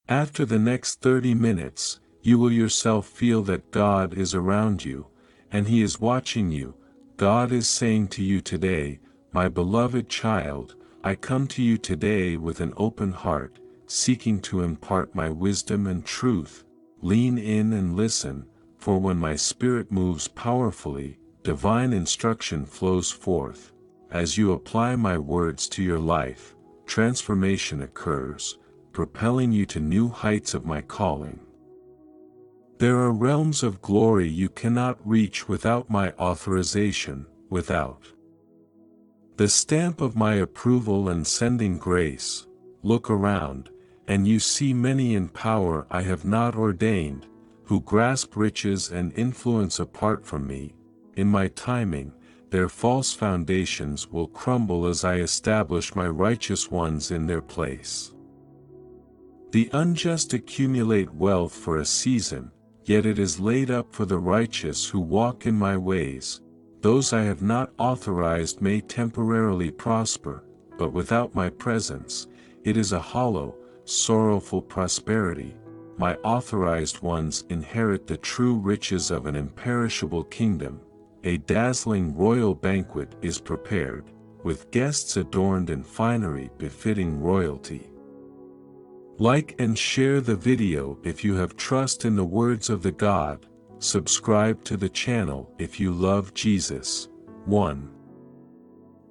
After the next 30 minutes, you will yourself feel that God is around you, and He is watching you. God is saying to you today, my beloved child, I come to you today with an open heart, seeking to impart my wisdom and truth. Lean in and listen, for when my spirit moves powerfully, divine instruction flows forth. As you apply my words to your life, transformation occurs, propelling you to new heights of my calling. There are realms of glory you cannot reach without my authorization, without the stamp of my approval and sending grace. Look around, and you see many in power I have not ordained, who grasp riches and influence apart from me. In my timing, their false foundations will crumble as I establish my righteous ones in their place. The unjust accumulate wealth for a season, yet it is laid up for the righteous who walk in my ways. Those I have not authorized may temporarily prosper, but without my presence, it is a hollow, sorrowful prosperity. My authorized ones inherit the true riches of an imperishable kingdom. A dazzling royal banquet is prepared, with guests adorned in finery befitting royalty. Like and share the video if you have trust in the words of the God. Subscribe to the channel if you love Jesus. 1.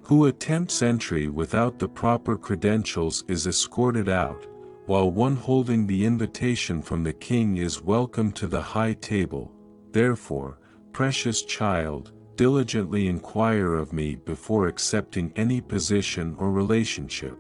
Who attempts entry without the proper credentials is escorted out, while one holding the invitation from the King is welcomed to the high table. Therefore, precious child, diligently inquire of me before accepting any position or relationship.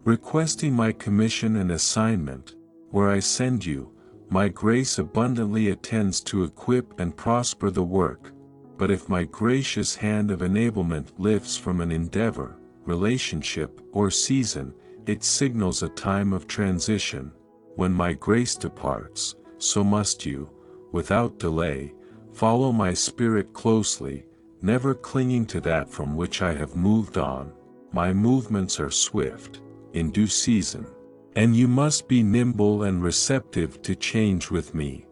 Requesting my commission and assignment, where I send you, my grace abundantly attends to equip and prosper the work. But if my gracious hand of enablement lifts from an endeavor, relationship, or season, it signals a time of transition. When my grace departs, so must you, without delay, follow my spirit closely, never clinging to that from which I have moved on. My movements are swift, in due season, and you must be nimble and receptive to change with me.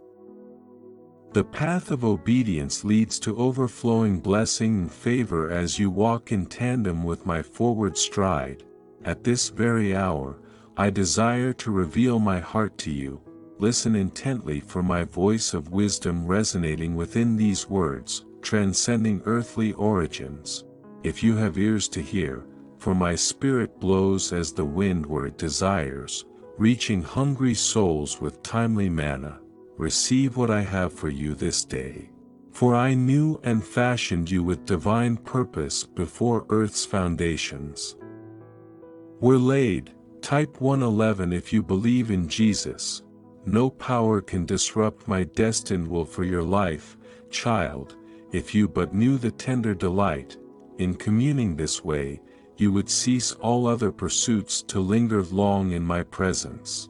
The path of obedience leads to overflowing blessing and favor as you walk in tandem with my forward stride. At this very hour, I desire to reveal my heart to you. Listen intently for my voice of wisdom resonating within these words, transcending earthly origins. If you have ears to hear, for my spirit blows as the wind where it desires, reaching hungry souls with timely manna. Receive what I have for you this day. For I knew and fashioned you with divine purpose before earth's foundations were laid. Type 111 if you believe in Jesus. No power can disrupt my destined will for your life, child. If you but knew the tender delight in communing this way, you would cease all other pursuits to linger long in my presence.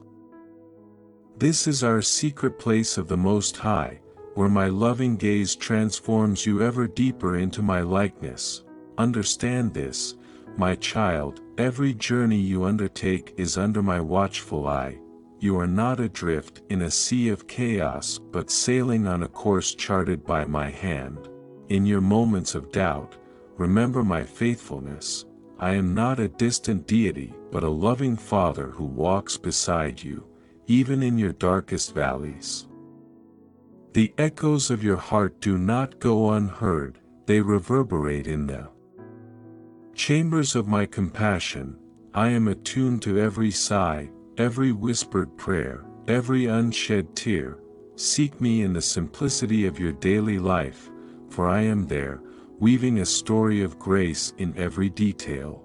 This is our secret place of the Most High, where my loving gaze transforms you ever deeper into my likeness. Understand this, my child, every journey you undertake is under my watchful eye. You are not adrift in a sea of chaos but sailing on a course charted by my hand. In your moments of doubt, remember my faithfulness. I am not a distant deity but a loving Father who walks beside you, even in your darkest valleys. The echoes of your heart do not go unheard, they reverberate in the chambers of my compassion. I am attuned to every sigh, every whispered prayer, every unshed tear. Seek me in the simplicity of your daily life, for I am there, weaving a story of grace in every detail.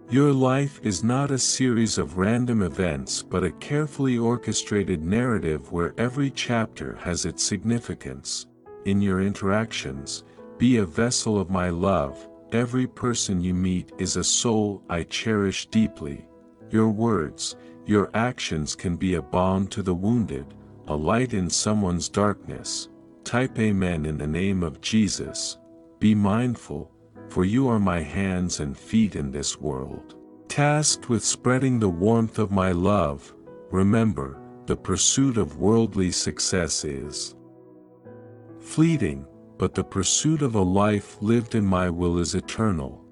Your life is not a series of random events but a carefully orchestrated narrative where every chapter has its significance. In your interactions, be a vessel of my love. Every person you meet is a soul I cherish deeply. Your words, your actions can be a balm to the wounded, a light in someone's darkness. Type Amen in the name of Jesus. Be mindful, for you are my hands and feet in this world. Tasked with spreading the warmth of my love, remember, the pursuit of worldly success is fleeting, but the pursuit of a life lived in my will is eternal.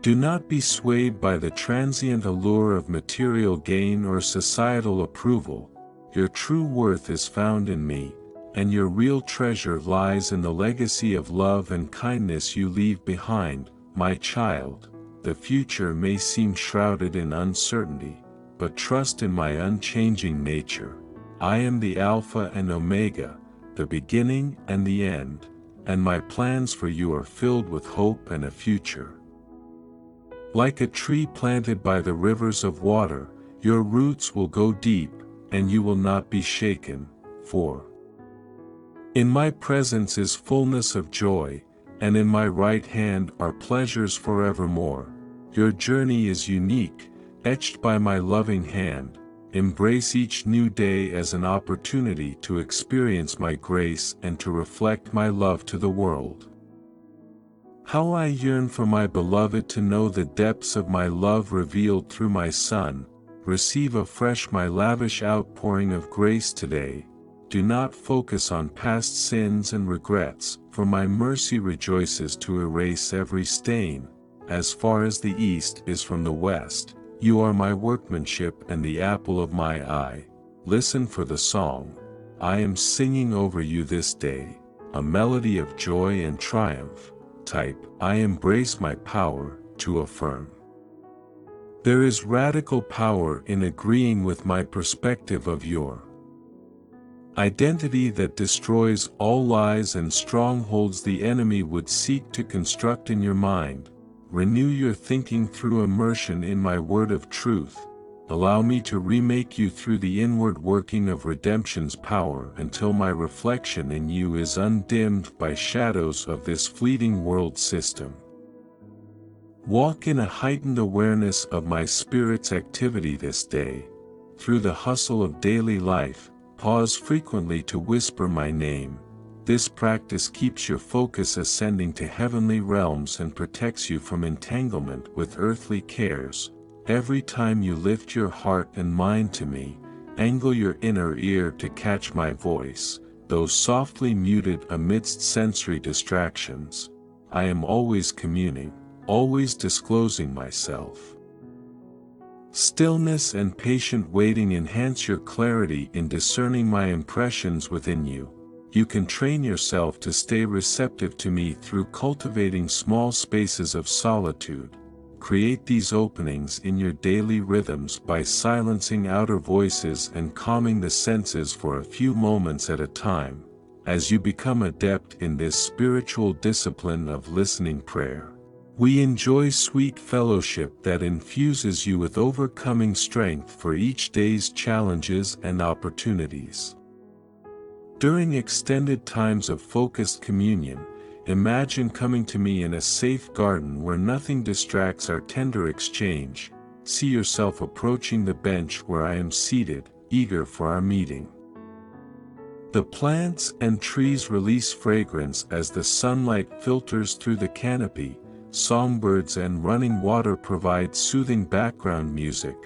Do not be swayed by the transient allure of material gain or societal approval. Your true worth is found in me, and your real treasure lies in the legacy of love and kindness you leave behind, my child. The future may seem shrouded in uncertainty, but trust in my unchanging nature. I am the Alpha and Omega, the beginning and the end, and my plans for you are filled with hope and a future. Like a tree planted by the rivers of water, your roots will go deep, and you will not be shaken, for in my presence is fullness of joy, and in my right hand are pleasures forevermore. Your journey is unique, etched by my loving hand. Embrace each new day as an opportunity to experience my grace and to reflect my love to the world. How I yearn for my beloved to know the depths of my love revealed through my Son. Receive afresh my lavish outpouring of grace today. Do not focus on past sins and regrets, for my mercy rejoices to erase every stain. As far as the east is from the west, you are my workmanship and the apple of my eye. Listen for the song I am singing over you this day, a melody of joy and triumph. Type, I embrace my power to affirm. There is radical power in agreeing with my perspective of your identity that destroys all lies and strongholds the enemy would seek to construct in your mind. Renew your thinking through immersion in my word of truth. Allow me to remake you through the inward working of redemption's power until my reflection in you is undimmed by shadows of this fleeting world system. Walk in a heightened awareness of my Spirit's activity this day. Through the hustle of daily life, pause frequently to whisper my name. This practice keeps your focus ascending to heavenly realms and protects you from entanglement with earthly cares. Every time you lift your heart and mind to me, angle your inner ear to catch my voice, though softly muted amidst sensory distractions. I am always communing, always disclosing myself. Stillness and patient waiting enhance your clarity in discerning my impressions within you. You can train yourself to stay receptive to me through cultivating small spaces of solitude. Create these openings in your daily rhythms by silencing outer voices and calming the senses for a few moments at a time, as you become adept in this spiritual discipline of listening prayer. We enjoy sweet fellowship that infuses you with overcoming strength for each day's challenges and opportunities. During extended times of focused communion, imagine coming to me in a safe garden where nothing distracts our tender exchange. See yourself approaching the bench where I am seated, eager for our meeting. The plants and trees release fragrance as the sunlight filters through the canopy. Songbirds and running water provide soothing background music.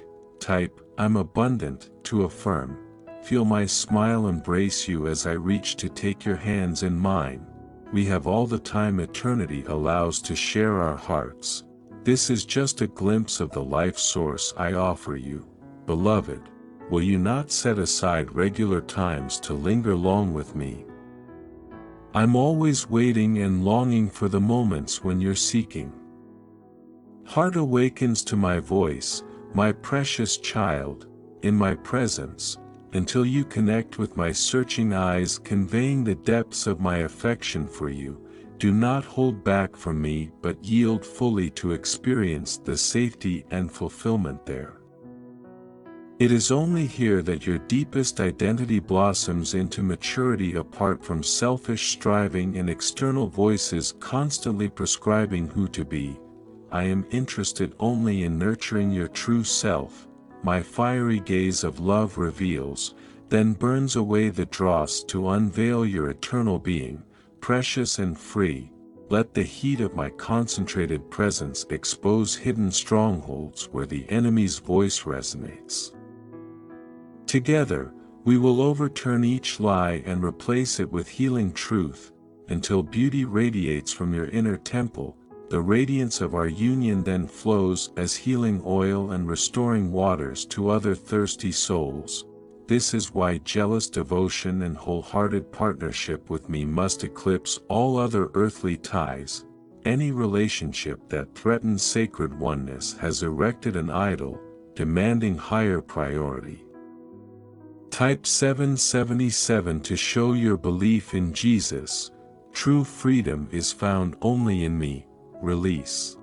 Type, I'm abundant, to affirm. Feel my smile embrace you as I reach to take your hands in mine. We have all the time eternity allows to share our hearts. This is just a glimpse of the life source I offer you. Beloved, will you not set aside regular times to linger long with me? I'm always waiting and longing for the moments when you're seeking. Heart awakens to my voice, my precious child, in my presence, until you connect with my searching eyes conveying the depths of my affection for you. Do not hold back from me but yield fully to experience the safety and fulfillment there. It is only here that your deepest identity blossoms into maturity apart from selfish striving and external voices constantly prescribing who to be. I am interested only in nurturing your true self. My fiery gaze of love reveals, then burns away the dross to unveil your eternal being, precious and free. let the heat of my concentrated presence expose hidden strongholds where the enemy's voice resonates. Together, we will overturn each lie and replace it with healing truth, until beauty radiates from your inner temple. The radiance of our union then flows as healing oil and restoring waters to other thirsty souls. This is why jealous devotion and wholehearted partnership with me must eclipse all other earthly ties. Any relationship that threatens sacred oneness has erected an idol, demanding higher priority. Type 777 to show your belief in Jesus. True freedom is found only in me. Release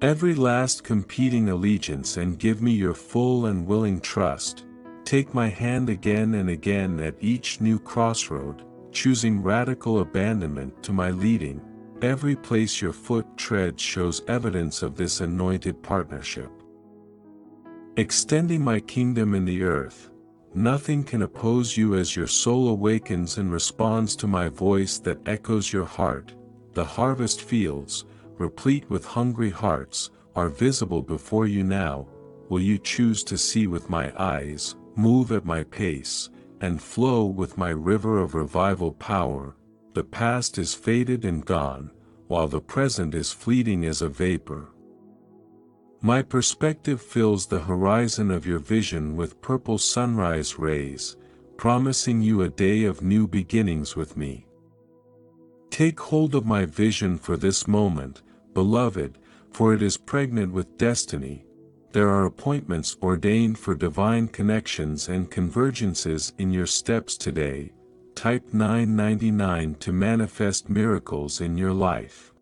every last competing allegiance and give me your full and willing trust. Take my hand again and again at each new crossroad, choosing radical abandonment to my leading. Every place your foot treads shows evidence of this anointed partnership. Extending my kingdom in the earth, nothing can oppose you as your soul awakens and responds to my voice that echoes your heart. The harvest fields, replete with hungry hearts, are visible before you now. Will you choose to see with my eyes, move at my pace, and flow with my river of revival power? The past is faded and gone, while the present is fleeting as a vapor. My perspective fills the horizon of your vision with purple sunrise rays, promising you a day of new beginnings with me. Take hold of my vision for this moment, beloved, for it is pregnant with destiny. There are appointments ordained for divine connections and convergences in your steps today. Type 999 to manifest miracles in your life.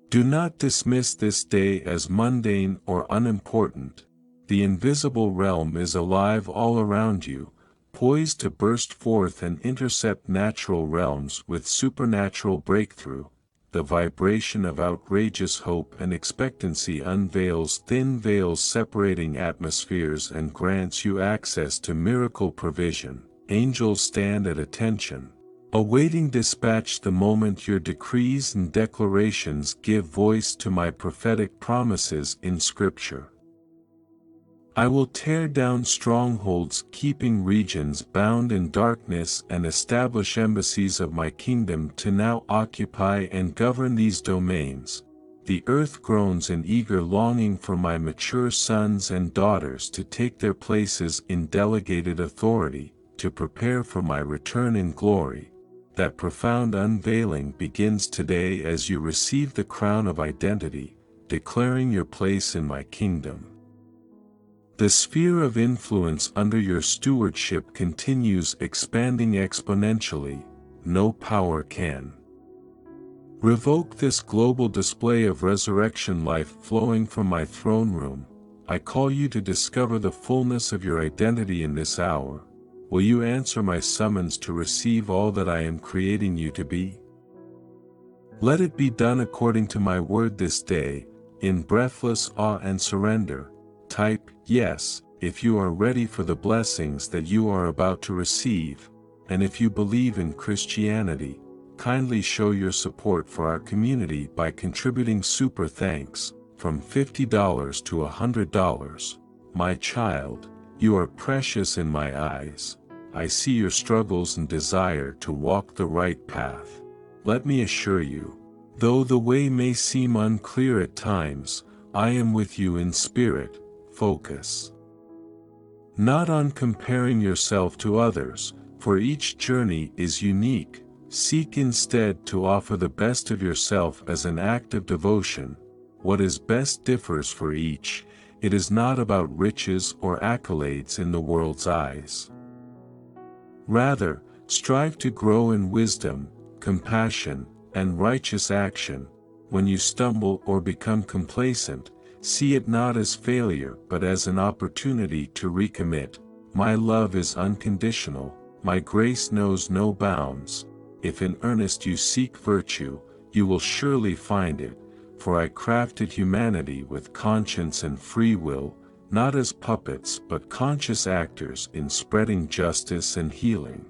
Do not dismiss this day as mundane or unimportant. The invisible realm is alive all around you, poised to burst forth and intercept natural realms with supernatural breakthrough. The vibration of outrageous hope and expectancy unveils thin veils separating atmospheres and grants you access to miracle provision. Angels stand at attention, awaiting dispatch the moment your decrees and declarations give voice to my prophetic promises in Scripture. I will tear down strongholds keeping regions bound in darkness and establish embassies of my kingdom to now occupy and govern these domains. The earth groans in eager longing for my mature sons and daughters to take their places in delegated authority, to prepare for my return in glory. That profound unveiling begins today as you receive the crown of identity, declaring your place in my kingdom. The sphere of influence under your stewardship continues expanding exponentially. No power can revoke this global display of resurrection life flowing from my throne room. I call you to discover the fullness of your identity in this hour. Will you answer my summons to receive all that I am creating you to be? Let it be done according to my word this day, in breathless awe and surrender. Type yes if you are ready for the blessings that you are about to receive, and if you believe in Christianity, kindly show your support for our community by contributing super thanks, from $50 to $100. My child, you are precious in my eyes. I see your struggles and desire to walk the right path. Let me assure you, though the way may seem unclear at times, I am with you in spirit. Focus not on comparing yourself to others, for each journey is unique. Seek instead to offer the best of yourself as an act of devotion. What is best differs for each. It is not about riches or accolades in the world's eyes. Rather, strive to grow in wisdom, compassion, and righteous action. When you stumble or become complacent, see it not as failure but as an opportunity to recommit. My love is unconditional, my grace knows no bounds. If in earnest you seek virtue, you will surely find it, for I crafted humanity with conscience and free will, not as puppets but conscious actors in spreading justice and healing.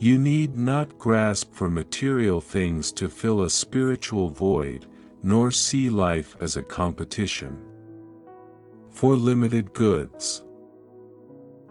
You need not grasp for material things to fill a spiritual void, nor see life as a competition for limited goods.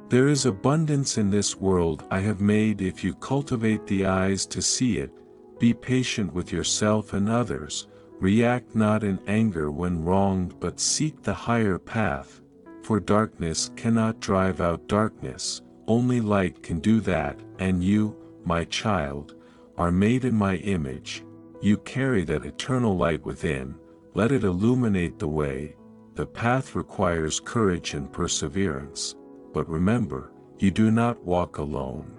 There is abundance in this world I have made if you cultivate the eyes to see it. Be patient with yourself and others, react not in anger when wronged but seek the higher path, for darkness cannot drive out darkness, only light can do that, and you, my child, are made in my image, you carry that eternal light within, let it illuminate the way. The path requires courage and perseverance, but remember, you do not walk alone.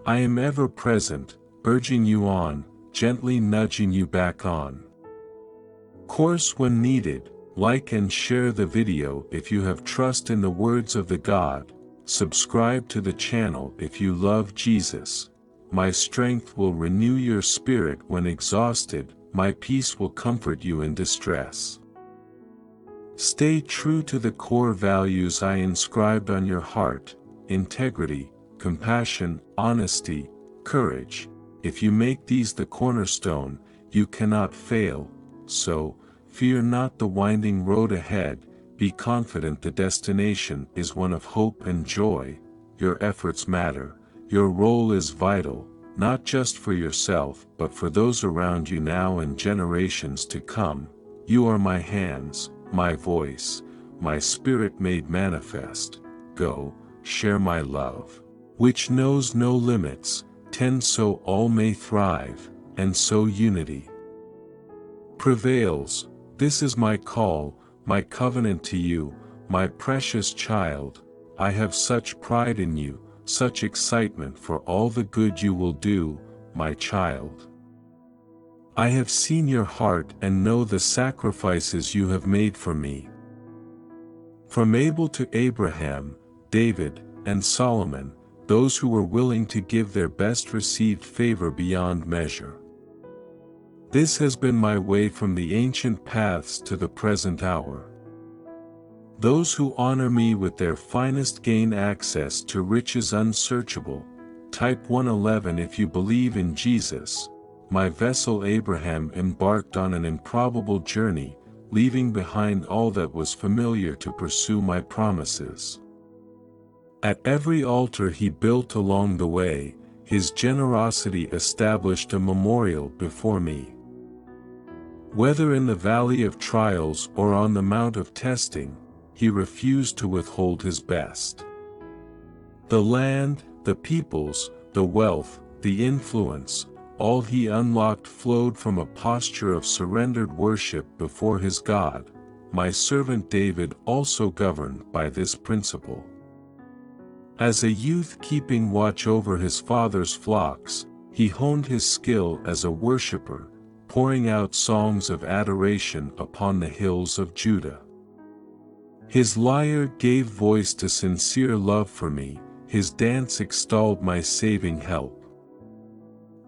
I am ever present, urging you on, gently nudging you back on course when needed. Like and share the video if you have trust in the words of the God. Subscribe to the channel if you love Jesus. My strength will renew your spirit when exhausted, my peace will comfort you in distress. Stay true to the core values I inscribed on your heart: integrity, compassion, honesty, courage. If you make these the cornerstone, you cannot fail. So, fear not the winding road ahead, be confident the destination is one of hope and joy. Your efforts matter, your role is vital, not just for yourself but for those around you now and generations to come. You are my hands, my voice, my spirit made manifest. Go, share my love, which knows no limits, tend so all may thrive, and so unity prevails. This is my call, my covenant to you, my precious child. I have such pride in you, such excitement for all the good you will do, my child. I have seen your heart and know the sacrifices you have made for me. From Abel to Abraham, David, and Solomon, those who were willing to give their best received favor beyond measure. This has been my way from the ancient paths to the present hour. Those who honor me with their finest gain access to riches unsearchable. Type 111 if you believe in Jesus. My vessel Abraham embarked on an improbable journey, leaving behind all that was familiar to pursue my promises. At every altar he built along the way, his generosity established a memorial before me. Whether in the valley of trials or on the mount of testing, he refused to withhold his best. The land, the peoples, the wealth, the influence, all he unlocked flowed from a posture of surrendered worship before his God. My servant David also governed by this principle. As a youth keeping watch over his father's flocks, he honed his skill as a worshipper, pouring out songs of adoration upon the hills of Judah. His lyre gave voice to sincere love for me, his dance extolled my saving help.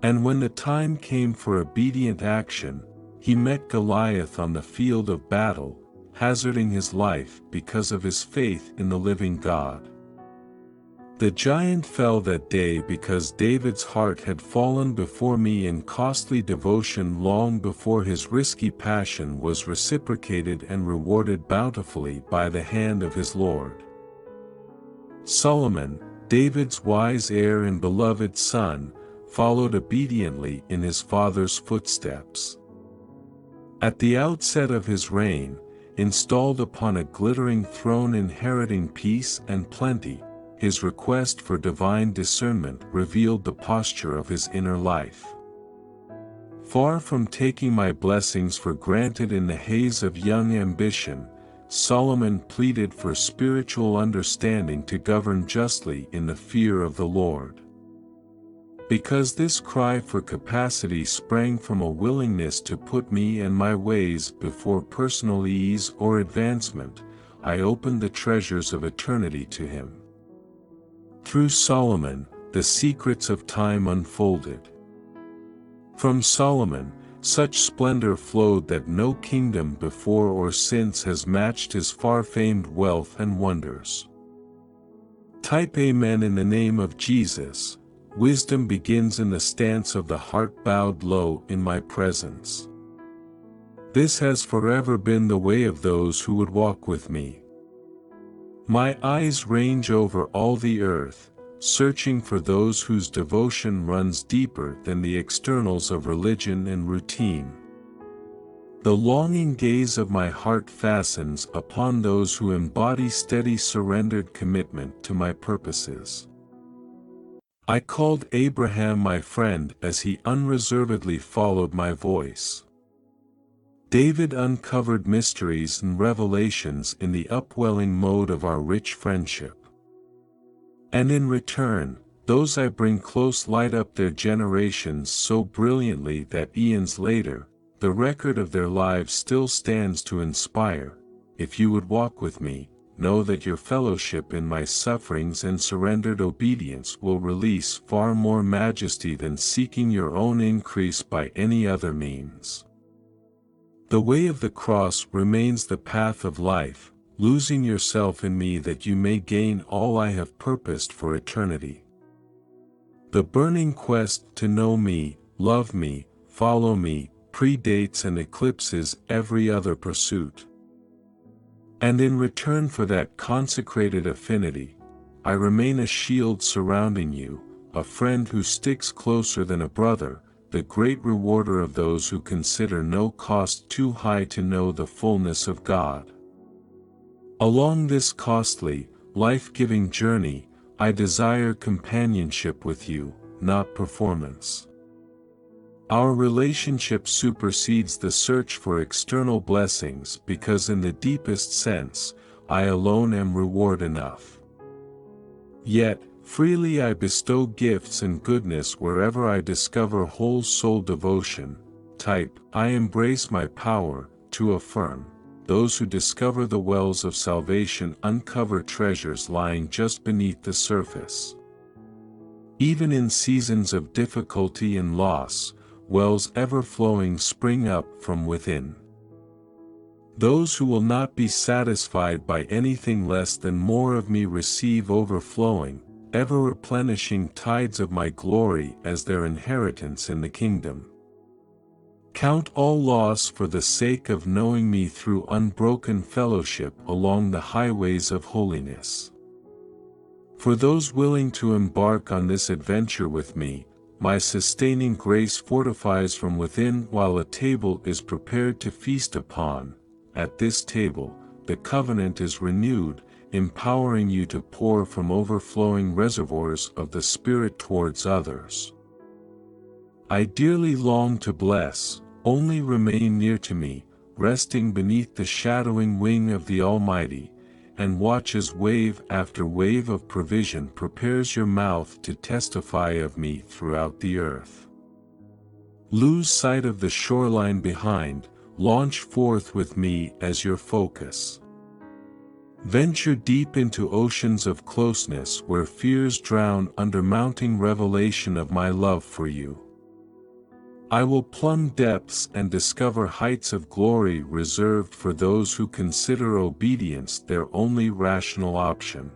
And when the time came for obedient action, he met Goliath on the field of battle, hazarding his life because of his faith in the living God. The giant fell that day because David's heart had fallen before me in costly devotion long before his risky passion was reciprocated and rewarded bountifully by the hand of his Lord. Solomon, David's wise heir and beloved son, followed obediently in his father's footsteps. At the outset of his reign, installed upon a glittering throne inheriting peace and plenty, his request for divine discernment revealed the posture of his inner life. Far from taking my blessings for granted in the haze of young ambition, Solomon pleaded for spiritual understanding to govern justly in the fear of the Lord. Because this cry for capacity sprang from a willingness to put me and my ways before personal ease or advancement, I opened the treasures of eternity to him. Through Solomon, the secrets of time unfolded. From Solomon, such splendor flowed that no kingdom before or since has matched his far-famed wealth and wonders. Type Amen in the name of Jesus. wisdom begins in the stance of the heart bowed low in my presence. This has forever been the way of those who would walk with me. My eyes range over all the earth, searching for those whose devotion runs deeper than the externals of religion and routine. The longing gaze of my heart fastens upon those who embody steady surrendered commitment to my purposes. I called Abraham my friend as he unreservedly followed my voice. David uncovered mysteries and revelations in the upwelling mode of our rich friendship. And in return, those I bring close light up their generations so brilliantly that eons later, the record of their lives still stands to inspire. If you would walk with me, know that your fellowship in my sufferings and surrendered obedience will release far more majesty than seeking your own increase by any other means. The way of the cross remains the path of life, losing yourself in me that you may gain all I have purposed for eternity. The burning quest to know me, love me, follow me, predates and eclipses every other pursuit. And in return for that consecrated affinity, I remain a shield surrounding you, a friend who sticks closer than a brother, the great rewarder of those who consider no cost too high to know the fullness of God. Along this costly, life-giving journey, I desire companionship with you, not performance. Our relationship supersedes the search for external blessings because in the deepest sense, I alone am reward enough. Yet, freely I bestow gifts and goodness wherever I discover whole soul devotion. Type, I embrace my power, to affirm. Those who discover the wells of salvation uncover treasures lying just beneath the surface. Even in seasons of difficulty and loss, wells ever-flowing spring up from within. Those who will not be satisfied by anything less than more of me receive overflowing, ever-replenishing tides of my glory as their inheritance in the kingdom. Count all loss for the sake of knowing me through unbroken fellowship along the highways of holiness. For those willing to embark on this adventure with me, my sustaining grace fortifies from within while a table is prepared to feast upon. At this table, the covenant is renewed, empowering you to pour from overflowing reservoirs of the Spirit towards others. I dearly long to bless, only remain near to me, resting beneath the shadowing wing of the Almighty, and watch as wave after wave of provision prepares your mouth to testify of me throughout the earth. Lose sight of the shoreline behind, launch forth with me as your focus. Venture deep into oceans of closeness where fears drown under mounting revelation of my love for you. I will plumb depths and discover heights of glory reserved for those who consider obedience their only rational option.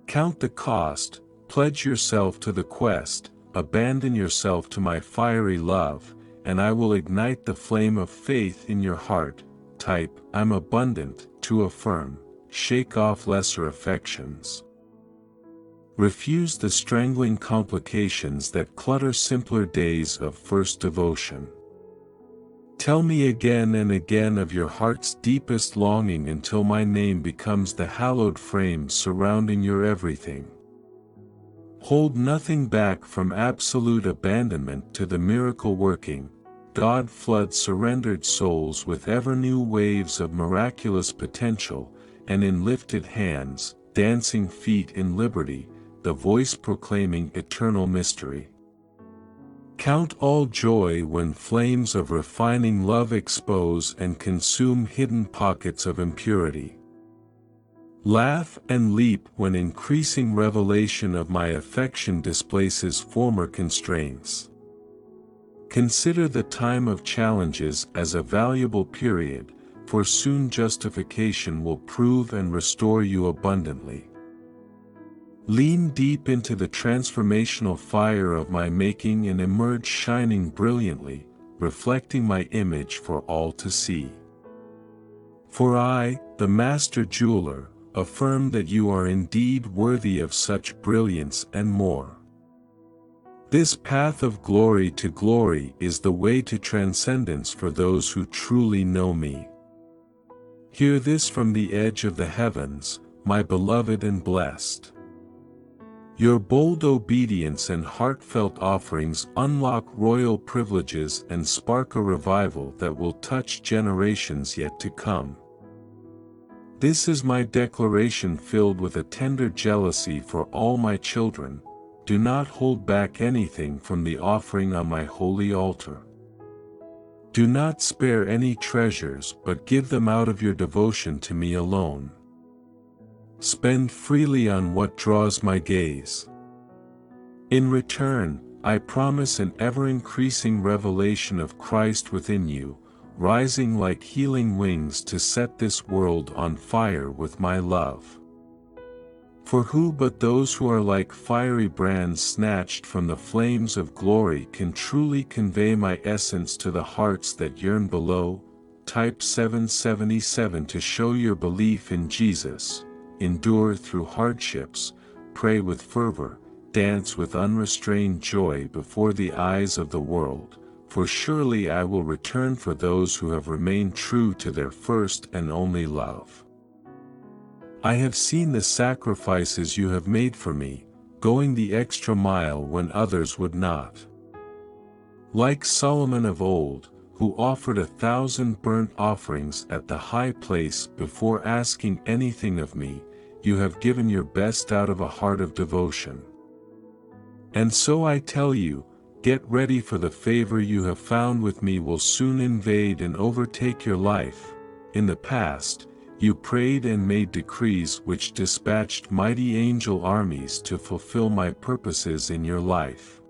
Count the cost, pledge yourself to the quest, abandon yourself to my fiery love, and I will ignite the flame of faith in your heart. Type, I'm abundant, to affirm, shake off lesser affections. Refuse the strangling complications that clutter simpler days of first devotion. Tell me again and again of your heart's deepest longing until my name becomes the hallowed frame surrounding your everything. Hold nothing back from absolute abandonment to the miracle-working. God floods surrendered souls with ever-new waves of miraculous potential, and in lifted hands, dancing feet in liberty, the voice proclaiming eternal mystery. Count all joy when flames of refining love expose and consume hidden pockets of impurity. Laugh and leap when increasing revelation of my affection displaces former constraints. Consider the time of challenges as a valuable period, for soon justification will prove and restore you abundantly. Lean deep into the transformational fire of my making and emerge shining brilliantly, reflecting my image for all to see. For I, the master jeweler, affirm that you are indeed worthy of such brilliance and more. This path of glory to glory is the way to transcendence for those who truly know me. Hear this from the edge of the heavens, my beloved and blessed. Your bold obedience and heartfelt offerings unlock royal privileges and spark a revival that will touch generations yet to come. This is my declaration filled with a tender jealousy for all my children. Do not hold back anything from the offering on my holy altar. Do not spare any treasures but give them out of your devotion to me alone. Spend freely on what draws my gaze. In return, I promise an ever-increasing revelation of Christ within you, rising like healing wings to set this world on fire with my love. For who but those who are like fiery brands snatched from the flames of glory can truly convey my essence to the hearts that yearn below? Type 777 to show your belief in Jesus. Endure through hardships, pray with fervor, dance with unrestrained joy before the eyes of the world, for surely I will return for those who have remained true to their first and only love. I have seen the sacrifices you have made for me, going the extra mile when others would not. Like Solomon of old, who offered 1,000 burnt offerings at the high place before asking anything of me, you have given your best out of a heart of devotion. And so I tell you, get ready, for the favor you have found with me will soon invade and overtake your life. In the past, you prayed and made decrees which dispatched mighty angel armies to fulfill my purposes in your life.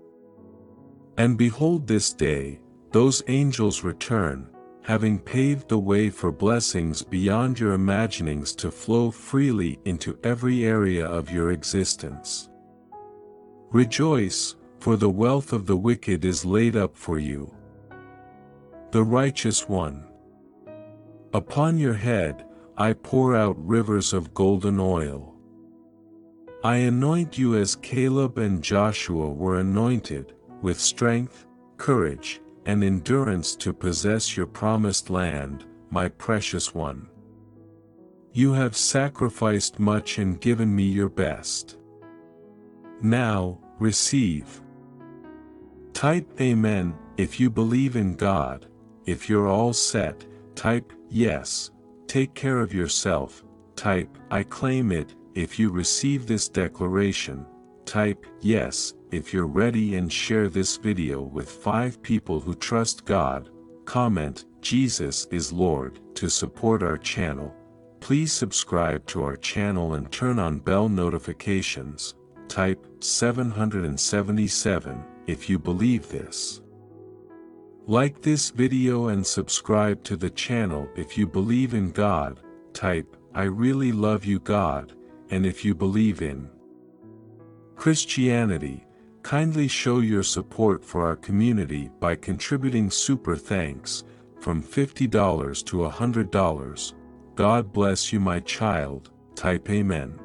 And behold, this day, those angels return, having paved the way for blessings beyond your imaginings to flow freely into every area of your existence. Rejoice, for the wealth of the wicked is laid up for you. The righteous one. Upon your head, I pour out rivers of golden oil. I anoint you as Caleb and Joshua were anointed, with strength, courage, and endurance to possess your promised land, my precious one. You have sacrificed much and given me your best. Now, receive. Type Amen if you believe in God. If you're all set, type Yes. Take care of yourself. Type I claim it if you receive this declaration. Type Yes if you're ready, and share this video with 5 people who trust God. Comment Jesus is Lord to support our channel. Please subscribe to our channel and turn on bell notifications. Type 777 if you believe this. Like this video and subscribe to the channel if you believe in God. Type I really love you God, and if you believe in Christianity, kindly show your support for our community by contributing super thanks from $50 to $100. God bless you, my child. Type Amen.